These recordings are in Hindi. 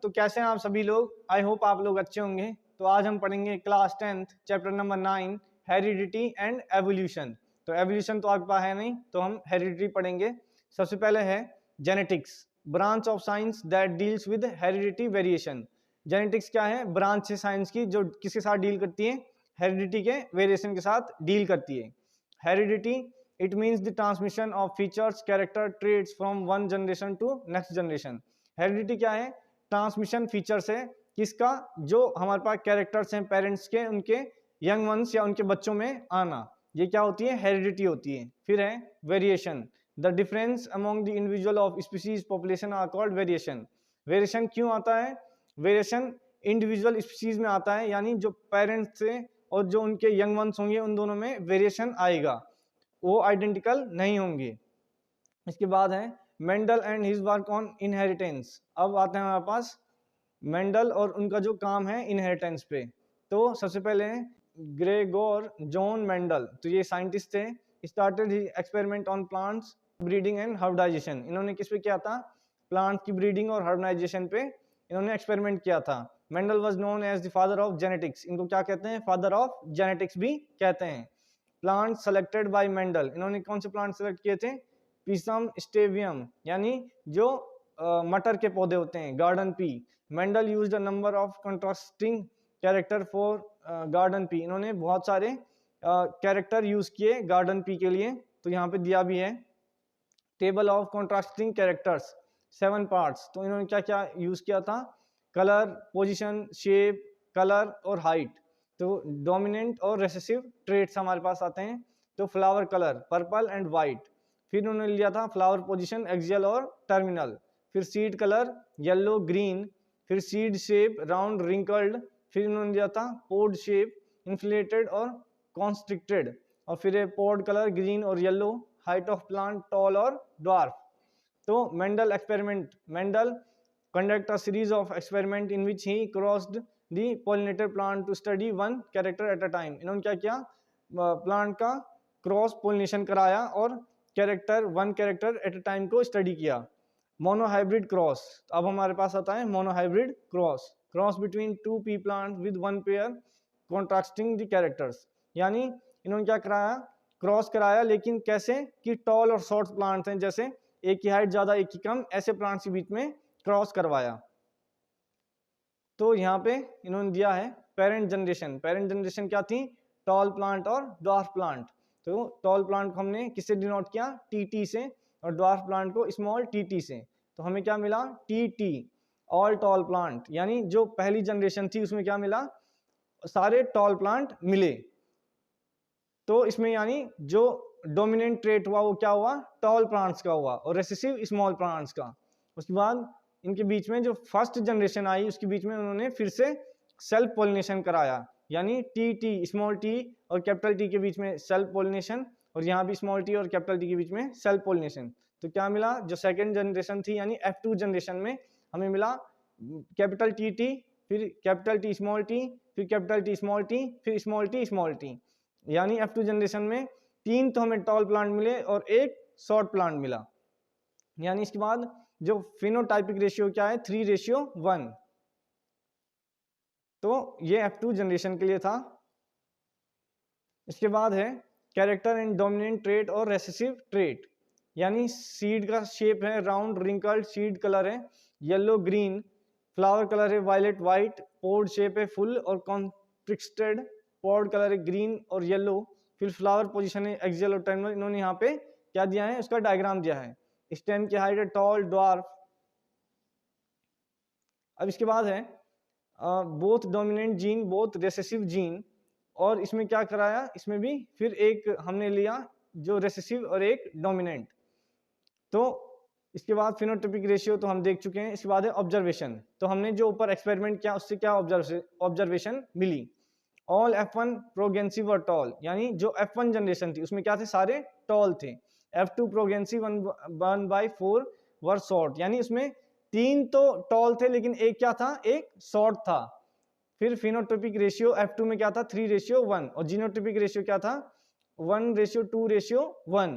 तो कैसे हैं आप सभी लोग? आई होप आप लोग अच्छे होंगे। तो आज हम पढ़ेंगे class 10th chapter number 9 heredity and evolution. तो एवोल्यूशन तो आपके पास है नहीं, तो हम हेरिडिटी पढ़ेंगे। सबसे पहले है genetics, branch of science that deals with heredity variation. Genetics क्या है? ब्रांच है साइंस की जो किसके साथ डील करती है? हेरिडिटी के वेरिएशन के साथ डील करती है। Heredity it means the transmission of features, character, traits from one generation to next generation. Heredity क्या है? ट्रांसमिशन फीचर्स है किसका? जो हमारे पास कैरेक्टर्स हैं पेरेंट्स के, उनके यंग वंस या उनके बच्चों में आना, ये क्या होती है? हेरिडिटी होती है। फिर है variation, the difference among the individual of species population are called variation. Variation क्यों आता है? वेरिएशन इंडिविजुअल स्पीसीज में आता है, यानी जो पेरेंट्स से और जो उनके यंग वंस होंगे उन दोनों में वेरिएशन आएगा, वो आइडेंटिकल नहीं होंगे। इसके बाद है Mendel and his work on inheritance. अब आते हैं हमारे पास मेंडल और उनका जो काम है इनहेरिटेंस पे। तो सबसे पहले ग्रेगोर जॉन मेंडल, तो ये साइंटिस्ट थे। स्टार्टेड ही experiment on plants breeding and hybridization. इन्होंने किस पे किया था? प्लांट की ब्रीडिंग और हाइब्रिडाइजेशन पे इन्होंने एक्सपेरिमेंट किया था। Mendel was known as the father of genetics. इनको क्या कहते हैं? फादर ऑफ जेनेटिक्स भी कहते हैं। प्लांट सेलेक्टेड बाय मेंडल, इन्होंने कौन से प्लांट सेलेक्ट किए थे? पीसम स्टेवियम, यानी जो मटर के पौधे होते हैं, garden pea. Mendel used a number of contrasting character for garden pea. इन्होंने बहुत सारे कैरेक्टर यूज किए गार्डन पी के लिए, तो यहाँ पे दिया भी है table of contrasting characters 7 parts. तो इन्होंने क्या क्या यूज किया था? कलर, पोजीशन, शेप, कलर और हाइट। तो डोमिनेंट और रेसेसिव ट्रेट्स हमारे पास आते हैं। तो flower colour purple and white, फिर उन्होंने लिया था फ्लावर पोजीशन एक्सियल और टर्मिनल, फिर सीड कलर येलो ग्रीन, फिर सीड शेप राउंड रिंकल्ड, फिर उन्होंने लिया था पोड शेप इन्फ्लेटेड और कॉन्स्ट्रिक्टेड, और फिर पोड कलर ग्रीन और yellow, height of plant tall और ड्वार्फ। तो Mendel experiment, Mendel conduct a series of experiment in which he crossed the pollinated plant to study one character at a time। इन्होंने क्या किया? प्लांट का क्रॉस पोलिनेशन कराया और one character at a time को स्टडी किया। मोनोहाइब्रिड क्रॉस, अब हमारे पास आता है monohybrid cross, cross between 2 P plant with 1 pair contrasting the characters. यानी इन्होंने क्या कराया? क्रॉस कराया, लेकिन कैसे? कि टॉल और शॉर्ट प्लांट्स हैं, जैसे एक की हाइट ज्यादा एक की कम, ऐसे प्लांट्स के बीच में क्रॉस करवाया। तो यहाँ पे इन्होंने दिया है पेरेंट जनरेशन। पेरेंट जनरेशन क्या थी? टॉल प्लांट और ड्वार्फ प्लांट। तो टॉल प्लांट को हमने किससे डिनोट किया? टी से, और ड्वार्फ प्लांट को स्मॉल टी से। तो हमें क्या मिला? T, all tall plant. यानी जो पहली जनरेशन थी उसमें क्या मिला? सारे टॉल प्लांट मिले। तो इसमें यानी जो डोमिनेंट ट्रेट हुआ वो क्या हुआ? टॉल प्लांट्स का हुआ, और रेसेसिव स्मॉल प्लांट्स का। उसके बाद इनके बीच में जो फर्स्ट जनरेशन आई उसके बीच में उन्होंने फिर से सेल्फ पोलिनेशन कराया, यानी टी स्मॉल टी और कैपिटल टी के बीच में सेल्फ पोलिनेशन, और यहाँ भी स्मॉल टी और कैपिटल टी के बीच में सेल्फ पोलिनेशन। तो क्या मिला? जो सेकेंड जनरेशन थी यानी F2 जनरेशन में हमें मिला कैपिटल टी, फिर कैपिटल टी स्मॉल टी, फिर कैपिटल टी स्मॉल टी, फिर स्मॉल टी। यानी F2 जनरेशन में 3 तो हमें टॉल प्लांट मिले और 1 शॉर्ट प्लांट मिला। यानी इसके बाद जो फिनोटाइपिक रेशियो क्या है? 3:1। तो ये F2 जनरेशन के लिए था। इसके बाद है कैरेक्टर एंड डोमिनेंट ट्रेट और रेसेसिव ट्रेट। यानी सीड का शेप है राउंड रिंकल्ड, सीड कलर है येलो ग्रीन, फ्लावर कलर है वायलेट वाइट, पोड शेप है फुल और कॉन्ट्रिक्टेड, पॉड कलर है ग्रीन और येलो, फिर फ्लावर पोजीशन है एक्सियल और टर्मिनल। इन्होंने यहाँ पे क्या दिया है? उसका डायग्राम दिया है। स्टेम की हाइट है टॉल ड्वार्फ। अब इसके बाद है both dominant gene both recessive gene, और इसमें क्या कराया? इसमें भी फिर एक हमने लिया जो रेसेसिव और एक डोमिनेंट। तो इसके बाद फिनोटाइपिक रेशियो तो हम देख चुके हैं। इसके बाद है ऑब्जर्वेशन। तो हमने जो ऊपर एक्सपेरिमेंट किया उससे क्या ऑब्जर्वेशन मिली? ऑल F1 प्रोगेंसिव और टॉल, यानी जो F1 जनरेशन थी उसमें क्या थे? सारे टॉल थे। F2 प्रोगेंसिव 1/4 वर शॉर्ट, यानी उसमें 3 तो टॉल थे लेकिन एक क्या था? एक शॉर्ट था। फिर फिनोटाइपिक रेशियो F2 में क्या था? 3:1, और जीनोटाइपिक रेशियो क्या था? 1:2:1।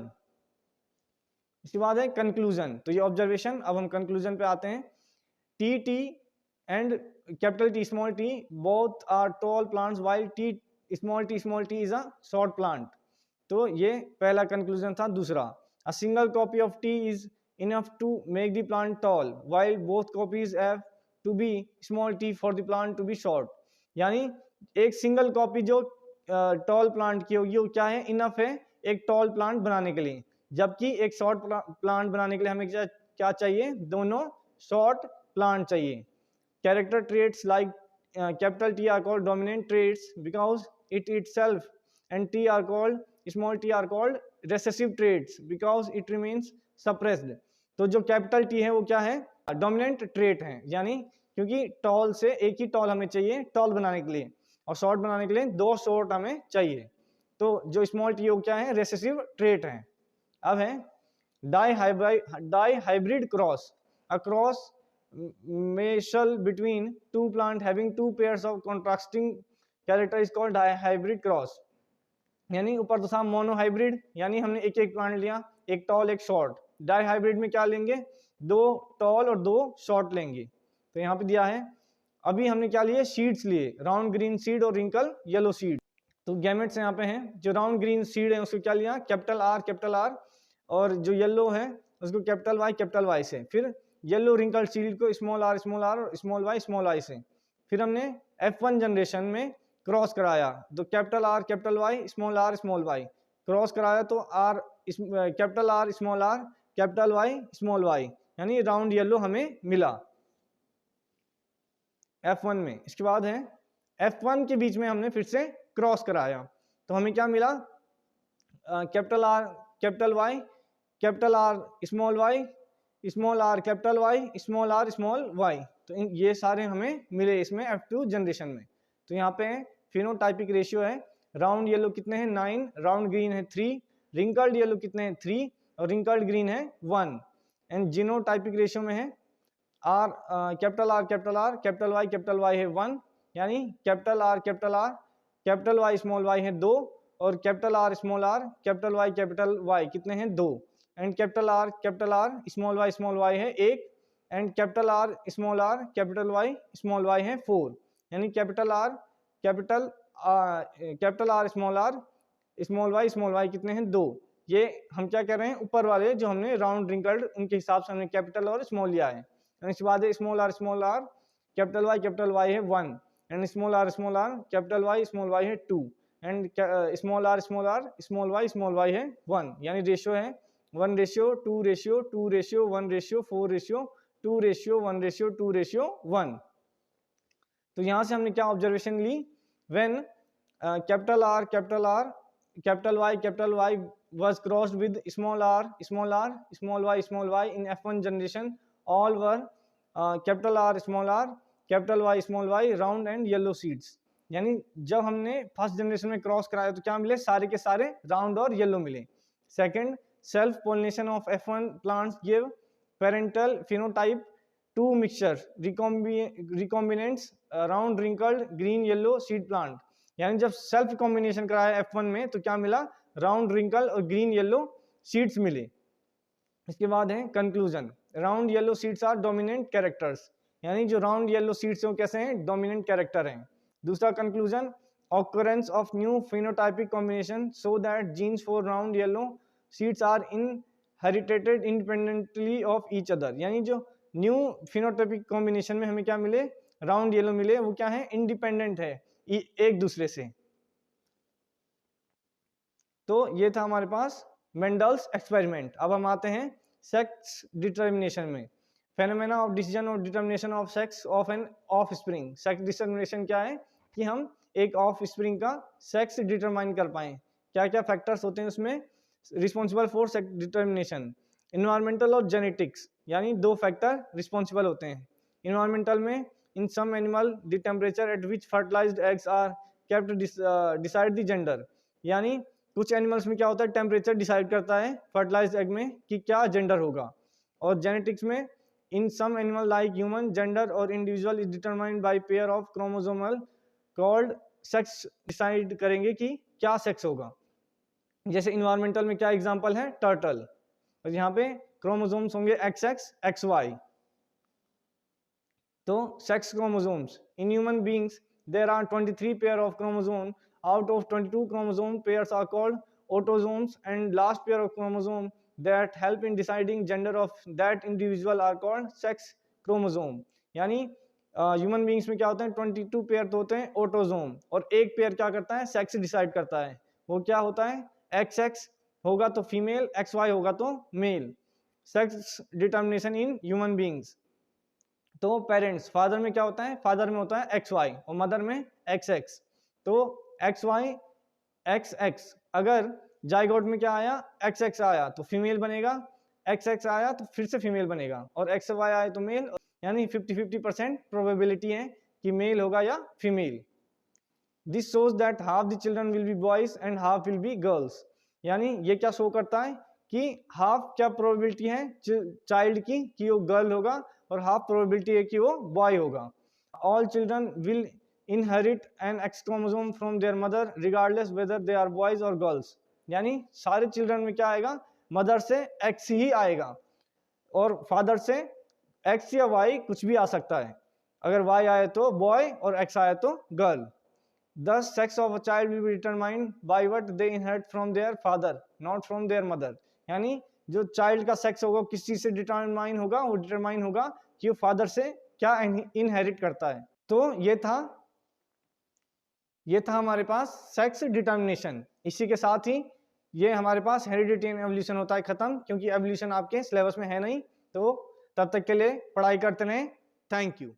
इसके बाद है कंक्लूजन। तो ये ऑब्जर्वेशन। अब हम कंक्लूजन पे आते हैं। T and capital T small t both are tall plants while t small t is a short plant. तो ये पहला कंक्लूजन था. दूसरा, a single copy of t is enough to make the plant tall while both copies have to be small t for the plant to be short. यानी एक सिंगल कॉपी जो टॉल प्लांट की होगी वो क्या है, इनफ है एक टॉल प्लांट बनाने के लिए, जबकि एक शॉर्ट प्लांट बनाने के लिए हमें क्या चाहिए, दोनों शॉर्ट प्लांट चाहिए. Character traits like capital T are called dominant traits because it itself, and T are called small t are called recessive traits because it remains suppressed. तो जो कैपिटल T है वो क्या है, डोमिनेंट ट्रेट है, यानी क्योंकि टॉल से एक ही टॉल हमें चाहिए टॉल बनाने के लिए, और शॉर्ट बनाने के लिए दो शॉर्ट हमें चाहिए. तो जो स्मॉल टी वो क्या है, रेसेसिव ट्रेट है. अब है dihybrid cross. A cross measure between two plants having two pairs of contrasting character is called dihybrid cross. यानी ऊपर तो था मोनोहाइब्रिड, यानी हमने एक एक प्लांट लिया, एक टॉल एक शॉर्ट. डाईहाइब्रिड में क्या लेंगे, दो टॉल और दो शॉर्ट लेंगे. तो यहाँ पे दिया है. अभी हमने क्या लिए, सीड्स लिए, राउंड ग्रीन सीड और रिंकल येलो सीड. तो गैमेट्स यहाँ पे हैं. जो राउंड ग्रीन सीड है उसको क्या लिया, कैपिटल आर, और जो येलो है उसको कैपिटल वाई से. फिर येलो रिंकल सीड को स्मॉल आर और स्मॉल वाई से. फिर हमने F1 जनरेशन में क्रॉस कराया, तो capital Y small Y cross कराया, तो capital R capital Y small Y, यानी राउंड येलो हमें मिला F1 में. इसके बाद है F1 के बीच में हमने फिर से क्रॉस कराया, तो हमें क्या मिला, capital R capital R small R capital Y small Y. तो ये सारे हमें मिले इसमें F2 जनरेशन में. तो यहाँ पे फिनोटाइपिक रेशियो है, राउंड येलो कितने हैं 9, राउंड ग्रीन है 3, रिंकल्ड येलो कितने हैं 3 और रिंकल्ड ग्रीन है 1. एंड जीनोटाइपिक रेशियो में है कैपिटल वाई है 1, यानी कैपिटल वाई स्मॉल वाई है 2, और कैपिटल वाई कितने हैं 2. And capital R small Y है 1, and capital R small Y है 4, यानी कैपिटल आर स्मॉल वाई कितने हैं 2. ये हम क्या कर रहे हैं, ऊपर वाले जो हमने राउंड रिंकल्ड उनके हिसाब से हमने कैपिटल और स्मॉल लिया है. इसके बाद है स्मॉल आर कैपिटल वाई है 1, and small R capital Y है 2, and small R small Y है 1, यानी रेशियो है 1:2:2:1:4:4:2:1:2:1. तो यहां से हमने क्या ऑब्जर्वेशन ली, when capital Y was crossed with small r small y in F1 generation, all were capital R capital Y small Y round and yellow seeds. यानी जब हमने फर्स्ट जनरेशन में क्रॉस कराया तो क्या मिले, सारे के सारे राउंड और येलो मिले. Second, self pollination of F1 plants give parental phenotype two mixture recombinants round wrinkled green yellow seed plant. यानी जब सेल्फ कॉम्बिनेशन कराया F1 में तो क्या मिला, राउंड रिंकल और ग्रीन येलो सीड्स मिले. इसके बाद है conclusion. Round yellow seeds are dominant characters, यानी जो राउंड येलो सीड्स हैं कैसे हैं, डोमिनेंट कैरेक्टर हैं. दूसरा conclusion, occurrence of new phenotypic combination so that genes for round yellow seeds are inherited independently of each other. यानी जो न्यू फिनोटाइपिक कॉम्बिनेशन में हमें क्या मिले, राउंड येलो मिले, वो क्या है, इंडिपेंडेंट है एक दूसरे से. तो ये था हमारे पास मेंडल्स एक्सपेरिमेंट. अब हम आते हैं सेक्स डिटर्मिनेशन में. फेनोमेना ऑफ डिसीजन और determination of sex of an offspring. Sex determination क्या है कि हम एक ऑफ स्प्रिंग का सेक्स डिटरमाइन कर पाएं. क्या क्या फैक्टर्स होते हैं उसमें responsible for sex determination. Environmental और जेनेटिक्स, यानी दो फैक्टर रिस्पॉन्सिबल होते हैं. इन्वायरमेंटल में in some animal the temperature at which fertilised eggs are kept decide the gender. यानी कुछ एनिमल्स में क्या होता है, टेम्परेचर डिसाइड करता है फर्टिलाइज्ड एग में कि क्या जेंडर होगा. और जेनेटिक्स में in some animal like human gender और individual is determined by pair of chromosomal called sex decide करेंगे कि क्या सेक्स होगा. जैसे इन्वायरमेंटल में क्या एग्जांपल है, टर्टल, और यहाँ पे क्रोमोसोम्स होंगे XX XY. तो sex chromosomes in human beings there are 23 pair of chromosome, out of 22 chromosome pairs are called autosomes, and last pair of chromosome that help in deciding gender of that individual are called sex chromosome. यानी ह्यूमन बीइंग्स में क्या होते हैं 22 पेयर तो होते हैं ऑटोजोम, और एक पेयर क्या करता है सेक्स डिसाइड करता है। वो क्या होता है XX होगा तो फीमेल, XY होगा तो male. Sex determination in human beings, तो पेरेंट्स फादर में क्या होता है, फादर में होता है XY और मदर में XX। तो XY XX, अगर जाइगोट में क्या आया XX आया तो फीमेल बनेगा, XX आया तो फिर से फीमेल बनेगा, और XY आया तो मेल, यानी 50-50% प्रोबेबिलिटी है कि मेल होगा या female. This shows that half the children will be boys and half will be girls. यानी ये क्या शो करता है कि हाफ क्या प्रोबेबिलिटी है चाइल्ड की कि वो गर्ल होगा, और हाफ प्रोबेबिलिटी है कि वो बॉय होगा। All children will inherit an X chromosome from their mother regardless whether they are boys or girls। यानी सारे चिल्ड्रन में क्या आएगा, मदर से X ही आएगा, और फादर से X या Y कुछ भी आ सकता है। अगर Y आए तो बॉय और X आए तो girl. The sex of a child will be determined by what they inherit from their father, not from their mother। यानी जो चाइल्ड का सेक्स होगा किस चीज से डिटरमाइन होगा, वो डिटरमाइन होगा कि वो फादर से क्या इनहेरिट करता है। तो ये था हमारे पास सेक्स डिटर्मिनेशन। इसी के साथ ही ये हमारे पास हेरिडिटी एंड एवोल्यूशन होता है खत्म, क्योंकि एवोल्यूशन आपके सिलेबस में है नहीं। तो तब तक के लिए पढ़ाई करते रहें। Thank you.